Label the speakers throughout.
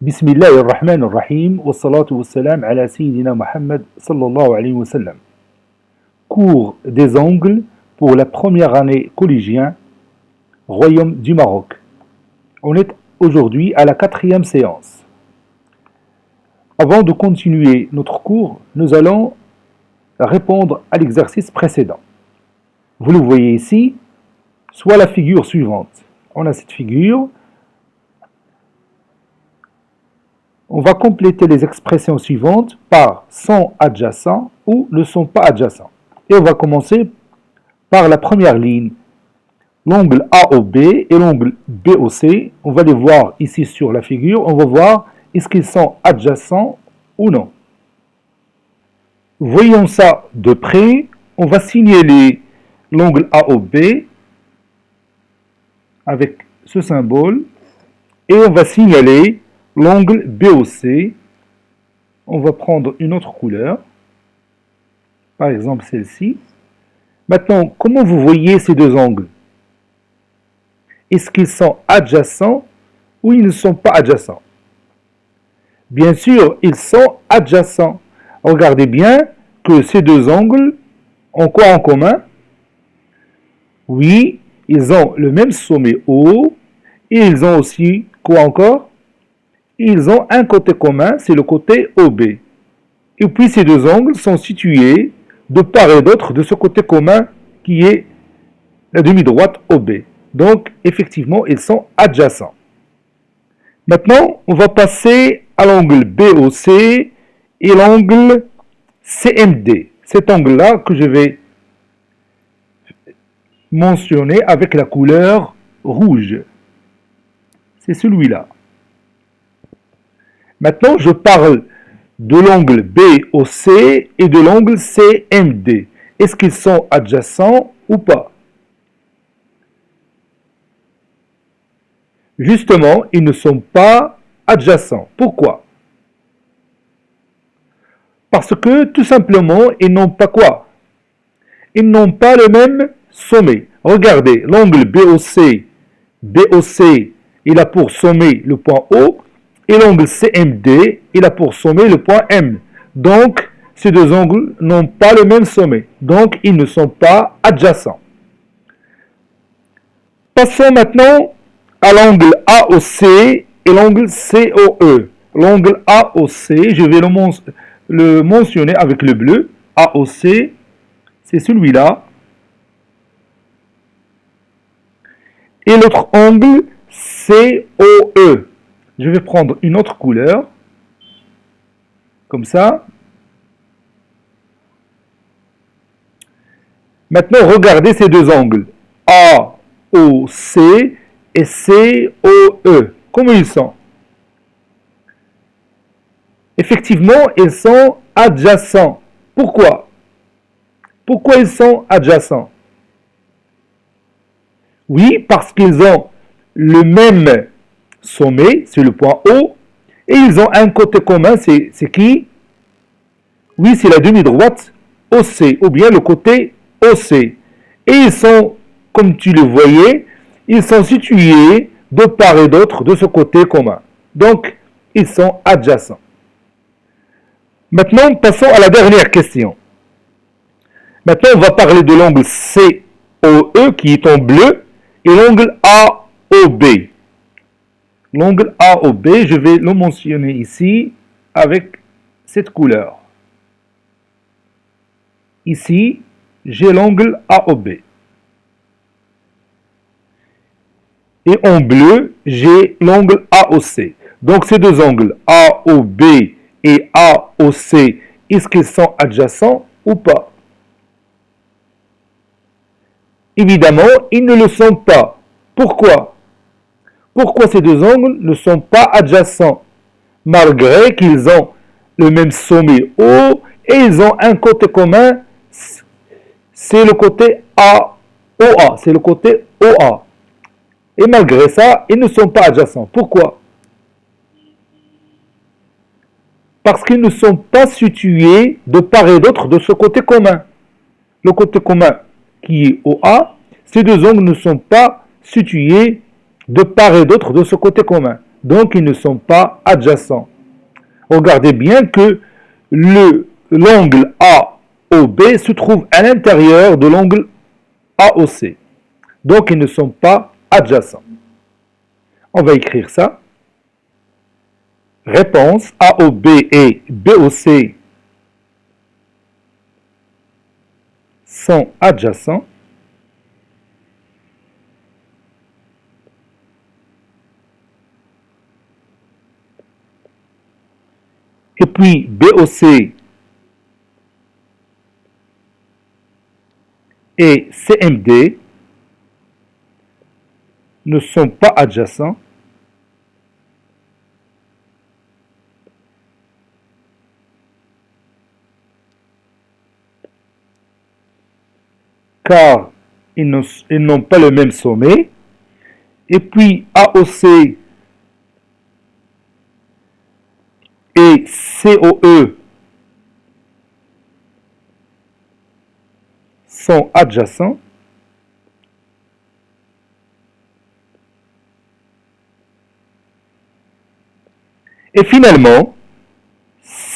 Speaker 1: بسم الله الرحمن الرحيم والصلاة والسلام على سيدنا Muhammad sallallahu alayhi wa sallam. Cours des angles pour la première année collégien, Royaume du Maroc. On est aujourd'hui à la 4e séance. Avant de continuer notre cours, nous allons répondre à l'exercice précédent. Vous le voyez ici, soit la figure suivante. On a cette figure. On va compléter les expressions suivantes par son adjacent ou ne sont pas adjacents. Et on va commencer par la première ligne. L'angle AOB et l'angle BOC, on va les voir ici sur la figure. On va voir est-ce qu'ils sont adjacents ou non. Voyons ça de près. On va signaler l'angle AOB avec ce symbole et on va signaler l'angle BOC. On va prendre une autre couleur, par exemple celle-ci. Maintenant, comment vous voyez ces deux angles? Est-ce qu'ils sont adjacents ou ils ne sont pas adjacents? Bien sûr, ils sont adjacents. Regardez bien que ces deux angles ont quoi en commun? Oui, ils ont le même sommet haut et ils ont aussi quoi encore? Ils ont un côté commun, c'est le côté OB. Et puis ces deux angles sont situés de part et d'autre de ce côté commun qui est la demi-droite OB. Donc, effectivement, ils sont adjacents. Maintenant, on va passer à l'angle BOC et l'angle CMD. Cet angle-là que je vais mentionner avec la couleur rouge. C'est celui-là. Maintenant, je parle de l'angle BOC et de l'angle CMD. Est-ce qu'ils sont adjacents ou pas? Justement, ils ne sont pas adjacents. Pourquoi? Parce que, tout simplement, ils n'ont pas quoi? Ils n'ont pas le même sommet. Regardez, l'angle BOC, il a pour sommet le point O, et l'angle CMD, il a pour sommet le point M. Donc, ces deux angles n'ont pas le même sommet. Donc, ils ne sont pas adjacents. Passons maintenant à l'angle AOC et l'angle COE. L'angle AOC, je vais le mentionner avec le bleu. AOC, c'est celui-là. Et l'autre angle COE. Je vais prendre une autre couleur, comme ça. Maintenant, regardez ces deux angles, AOC et COE. Comment ils sont? Effectivement, ils sont adjacents. Pourquoi? Pourquoi ils sont adjacents? Oui, parce qu'ils ont le même sommet, c'est le point O, et ils ont un côté commun, c'est qui? Oui, c'est la demi-droite OC, ou bien le côté OC. Et ils sont, comme tu le voyais, ils sont situés de part et d'autre de ce côté commun. Donc, ils sont adjacents. Maintenant, passons à la dernière question. Maintenant, on va parler de l'angle COE qui est en bleu et l'angle AOB. L'angle AOB, je vais le mentionner ici avec cette couleur. Ici, j'ai l'angle AOB. Et en bleu, j'ai l'angle AOC. Donc ces deux angles, AOB et AOC, est-ce qu'ils sont adjacents ou pas? Évidemment, ils ne le sont pas. Pourquoi? Pourquoi ces deux angles ne sont pas adjacents, malgré qu'ils ont le même sommet haut et ils ont un côté commun, c'est le côté AOA, c'est le côté OA. Et malgré ça, ils ne sont pas adjacents. Pourquoi? Parce qu'ils ne sont pas situés de part et d'autre de ce côté commun. Le côté commun qui est OA, ces deux angles ne sont pas situés de part et d'autre de ce côté commun. donc ils ne sont pas adjacents. Regardez bien que l'angle AOB se trouve à l'intérieur de l'angle AOC. Donc ils ne sont pas adjacents. On va écrire ça. Réponse AOB et BOC sont adjacents. Et puis BOC et CMD ne sont pas adjacents. Car ils n'ont pas le même sommet. Et puis AOC et COE sont adjacents. Et finalement,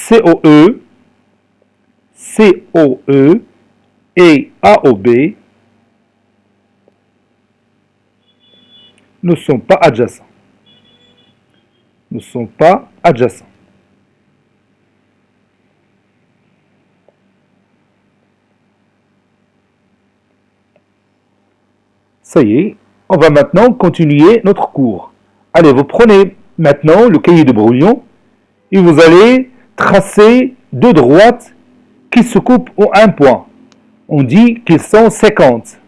Speaker 1: COE et AOB ne sont pas adjacents. Ne sont pas adjacents. Ça y est, on va maintenant continuer notre cours. Allez, vous prenez maintenant le cahier de brouillon et vous allez tracer deux droites qui se coupent en un point. On dit qu'ils sont 50.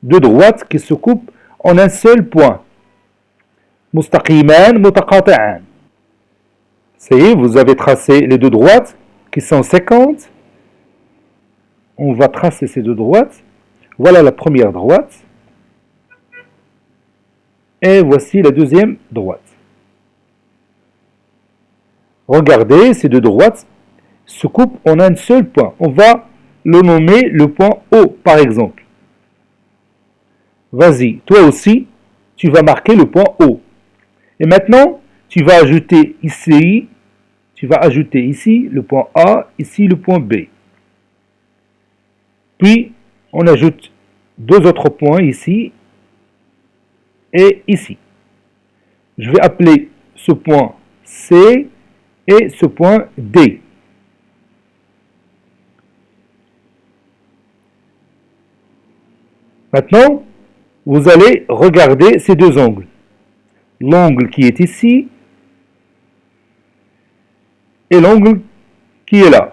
Speaker 1: Deux droites qui se coupent en un seul point. Mustaqiman mutaqati'an. Ça y est, vous avez tracé les deux droites qui sont 50. On va tracer ces deux droites. Voilà la première droite. Et voici la deuxième droite. Regardez, ces deux droites se coupent en un seul point. On va le nommer le point O, par exemple. Vas-y, toi aussi, tu vas marquer le point O. Et maintenant, tu vas ajouter ici le point A, ici le point B. Puis, on ajoute deux autres points ici et ici. Je vais appeler ce point C et ce point D. Maintenant, vous allez regarder ces deux angles. L'angle qui est ici et l'angle qui est là.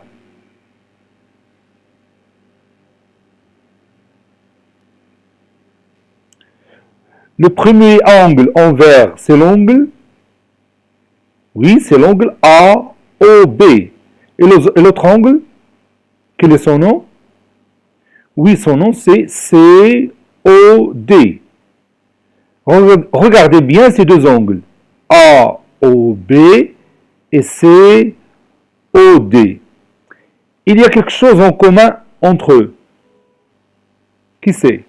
Speaker 1: Le premier angle en vert, c'est l'angle, oui, c'est l'angle AOB. Et l'autre angle, quel est son nom? Oui, son nom c'est COD. Regardez bien ces deux angles, AOB et COD. Il y a quelque chose en commun entre eux. Qui c'est?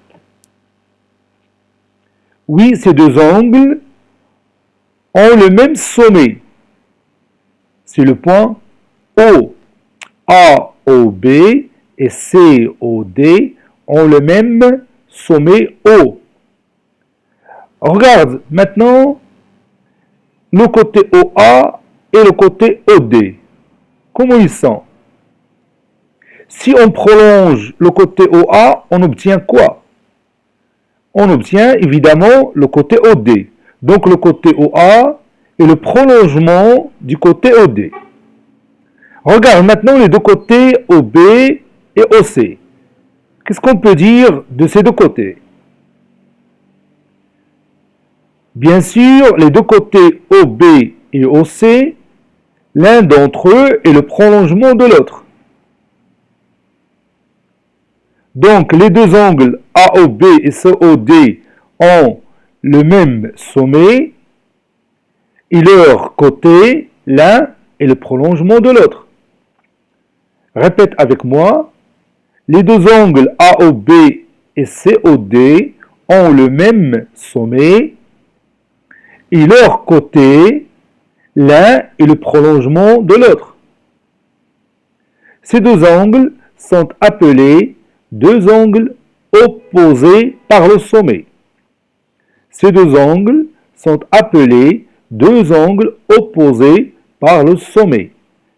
Speaker 1: Oui, ces deux angles ont le même sommet. C'est le point O. AOB et COD ont le même sommet O. Regarde maintenant le côté OA et le côté OD. Comment ils sont? Si on prolonge le côté OA, on obtient quoi? On obtient évidemment le côté OD. Donc le côté OA est le prolongement du côté OD. Regarde maintenant les deux côtés OB et OC. Qu'est-ce qu'on peut dire de ces deux côtés? Bien sûr, les deux côtés OB et OC, l'un d'entre eux est le prolongement de l'autre. Donc, les deux angles AOB et COD ont le même sommet et leur côté, l'un est le prolongement de l'autre. Répète avec moi, les deux angles AOB et COD ont le même sommet et leur côté, l'un est le prolongement de l'autre. Ces deux angles sont appelés deux angles opposés par le sommet. Ces deux angles sont appelés deux angles opposés par le sommet.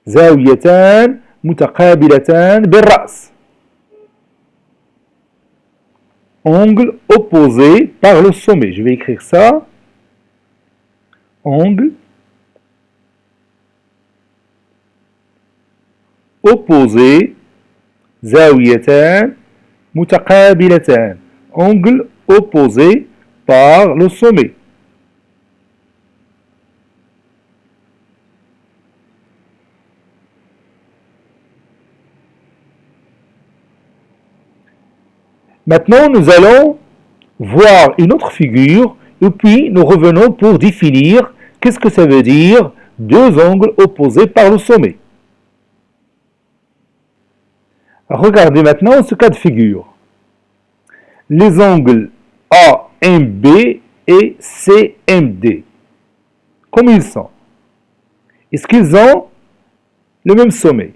Speaker 1: زاويتان متقابلتان بالرأس. Angle opposé par le sommet. Je vais écrire ça. Angle opposé. زاويتان متقابلتان. Angle opposé par le sommet. Maintenant, nous allons voir une autre figure et puis nous revenons pour définir qu'est-ce que ça veut dire deux angles opposés par le sommet. Regardez maintenant ce cas de figure. Les angles AMB et CMD. Comment ils sont? Est-ce qu'ils ont le même sommet?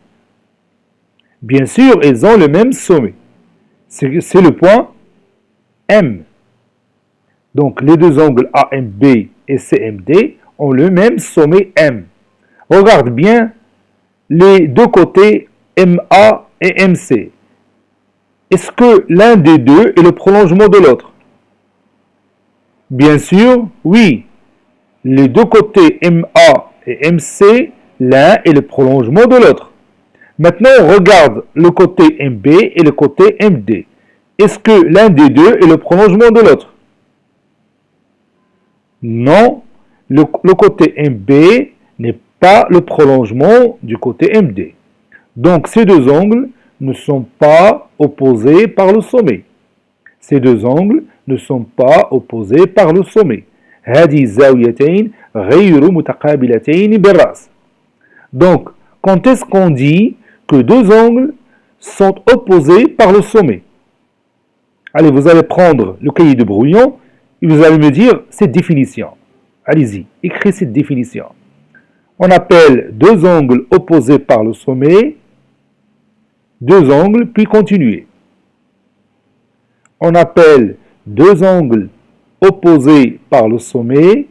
Speaker 1: Bien sûr, ils ont le même sommet. C'est le point M. Donc, les deux angles AMB et CMD ont le même sommet M. Regarde bien les deux côtés MA et MC. Est-ce que l'un des deux est le prolongement de l'autre? Bien sûr, oui. Les deux côtés MA et MC, l'un est le prolongement de l'autre. Maintenant, on regarde le côté MB et le côté MD. Est-ce que l'un des deux est le prolongement de l'autre? Non, le côté MB n'est pas le prolongement du côté MD. Donc, ces deux angles ne sont pas opposés par le sommet. Ces deux angles ne sont pas opposés par le sommet. هذه الزاويتين غير متقابلتين بالرأس. Donc, quand est-ce qu'on dit que deux angles sont opposés par le sommet? Allez, vous allez prendre le cahier de brouillon et vous allez me dire cette définition. Allez-y, écrivez cette définition. On appelle deux angles opposés par le sommet, deux angles, puis continuez. On appelle deux angles opposés par le sommet,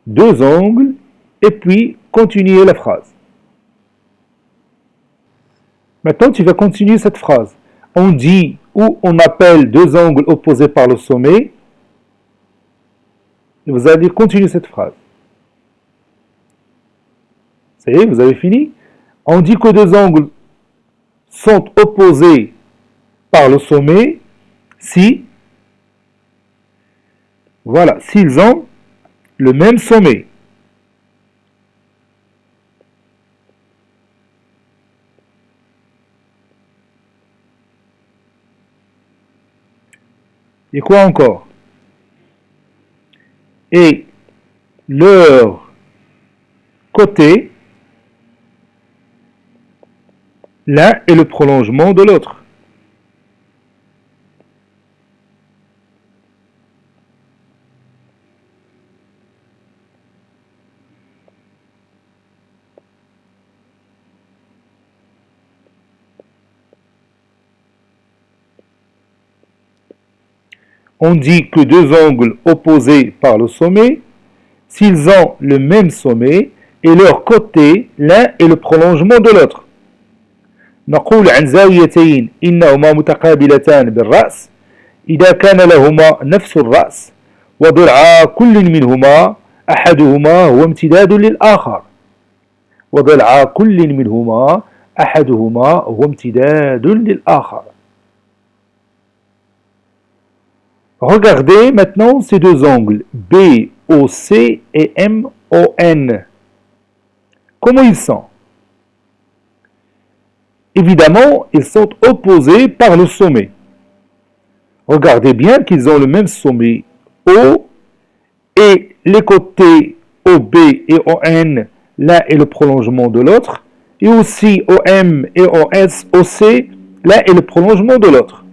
Speaker 1: deux angles, et puis continuez la phrase. Maintenant, tu vas continuer cette phrase. On dit ou on appelle deux angles opposés par le sommet, et vous allez continuer cette phrase. Ça y est, vous avez fini? On dit que deux angles sont opposés par le sommet si, voilà, s'ils ont le même sommet. Et quoi encore? Et leur côté, l'un est le prolongement de l'autre. On dit que deux angles opposés par le sommet, s'ils ont le même sommet, et leur côté, l'un est le prolongement de l'autre. نقول عن زاويتين إنهما متقابلتان بالرأس إذا كان لهما نفس الرأس وضلع كل منهما أحدهما هو امتداد للآخر. وضلع كل منهما أحدهما هو امتداد للآخر. Regardez maintenant ces deux angles, BOC et MON. Comment ils sont? Évidemment, ils sont opposés par le sommet. Regardez bien qu'ils ont le même sommet O et les côtés OB et ON, l'un est le prolongement de l'autre, et aussi OM et OC, l'un est le prolongement de l'autre.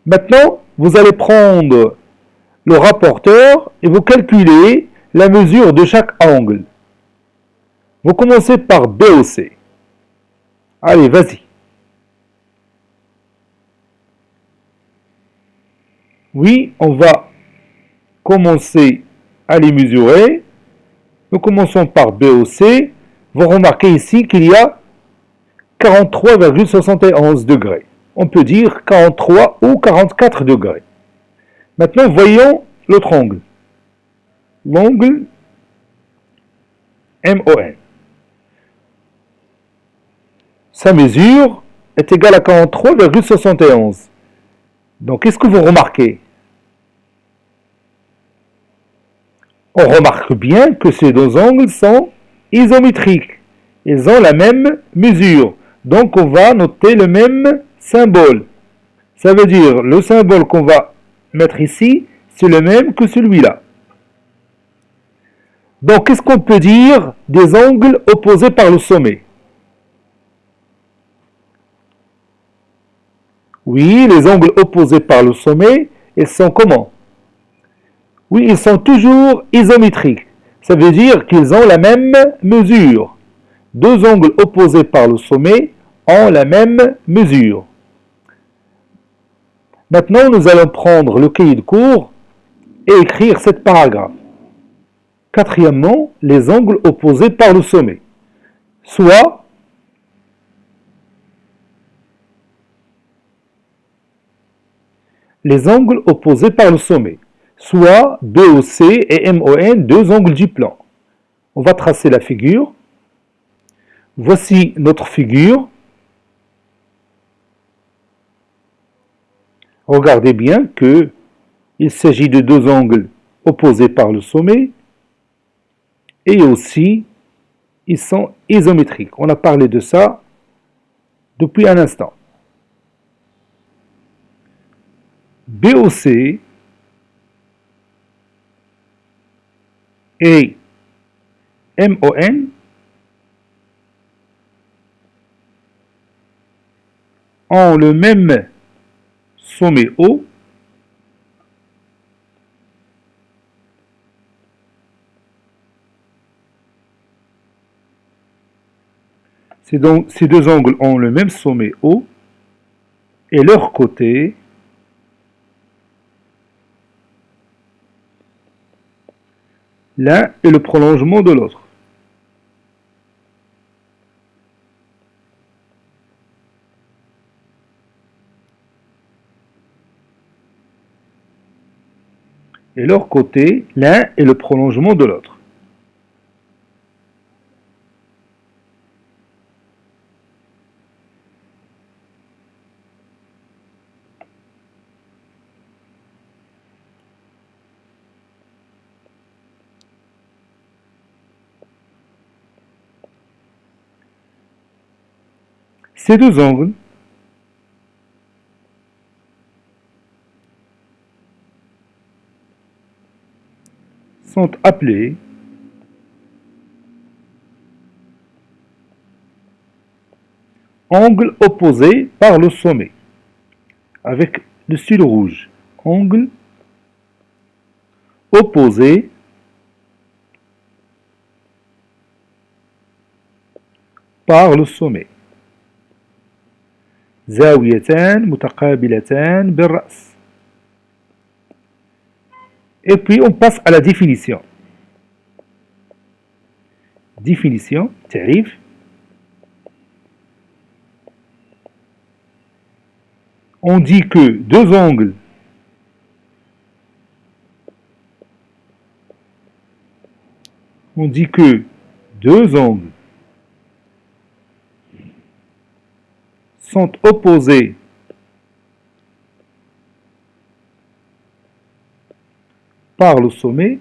Speaker 1: Maintenant, vous allez prendre le rapporteur et vous calculez la mesure de chaque angle. Vous commencez par BOC. Allez, vas-y. Oui, on va commencer à les mesurer. Nous commençons par BOC. Vous remarquez ici qu'il y a 43,71 degrés. On peut dire 43 ou 44 degrés. Maintenant, voyons l'autre angle. L'angle MON. Sa mesure est égale à 43,71. Donc, qu'est-ce que vous remarquez? On remarque bien que ces deux angles sont isométriques. Ils ont la même mesure. Donc, on va noter le même symbole. Ça veut dire, le symbole qu'on va mettre ici, c'est le même que celui-là. Donc, qu'est-ce qu'on peut dire des angles opposés par le sommet? Oui, les angles opposés par le sommet, ils sont comment? Oui, ils sont toujours isométriques. Ça veut dire qu'ils ont la même mesure. Deux angles opposés par le sommet ont la même mesure. Maintenant, nous allons prendre le cahier de cours et écrire cette paragraphe. Quatrièmement, les angles opposés par le sommet. Soit les angles opposés par le sommet. Soit BOC et MON, deux angles du plan. On va tracer la figure. Voici notre figure. Regardez bien qu'il s'agit de deux angles opposés par le sommet et aussi ils sont isométriques. On a parlé de ça depuis un instant. BOC et MON ont le même sommet haut ces deux angles ont le même sommet haut et leur côté l'un est le prolongement de l'autre. Et leur côté, l'un est le prolongement de l'autre. Ces deux angles sont appelés angles opposés par le sommet, avec le stylo rouge. Angle opposé par le sommet. زاويتان متقابلتان بالرأس. Et puis on passe à la définition. Définition, تعريف. On dit que deux angles sont opposés par le sommet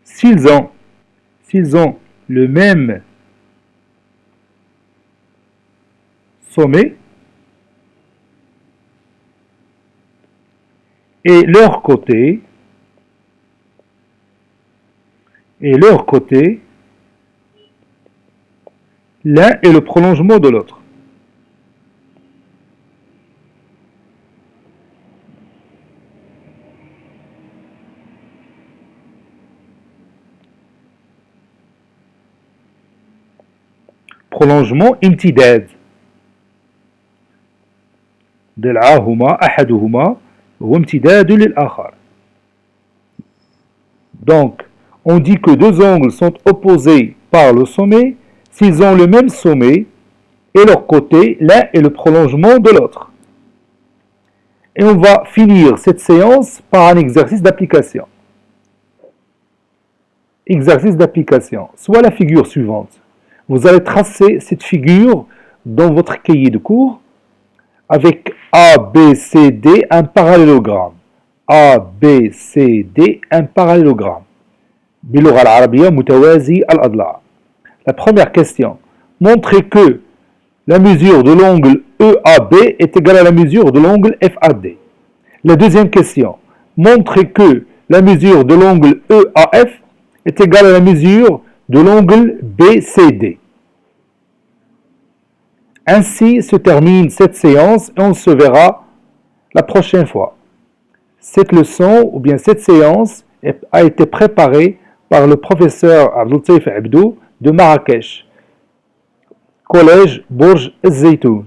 Speaker 1: s'ils ont le même sommet et leur côté l'un est le prolongement de l'autre. prolongement امتداد. ضلعاهما أحدهما هو امتداد للآخر. Donc, on dit que deux angles sont opposés par le sommet s'ils ont le même sommet et leur côté, l'un est le prolongement de l'autre. Et on va finir cette séance par un exercice d'application. Exercice d'application, soit la figure suivante. Vous allez tracer cette figure dans votre cahier de cours avec A, B, C, D, un parallélogramme. A, B, C, D, un parallélogramme. باللغة العربية متوازي الأضلاع. La première question. Montrez que la mesure de l'angle EAB est égale à la mesure de l'angle FAD. La deuxième question. Montrez que la mesure de l'angle EAF est égale à la mesure de l'angle BCD. Ainsi se termine cette séance et on se verra la prochaine fois. Cette leçon ou bien cette séance a été préparée par le professeur Abdel Abdou de Marrakech, collège Bourj El Zaytoun.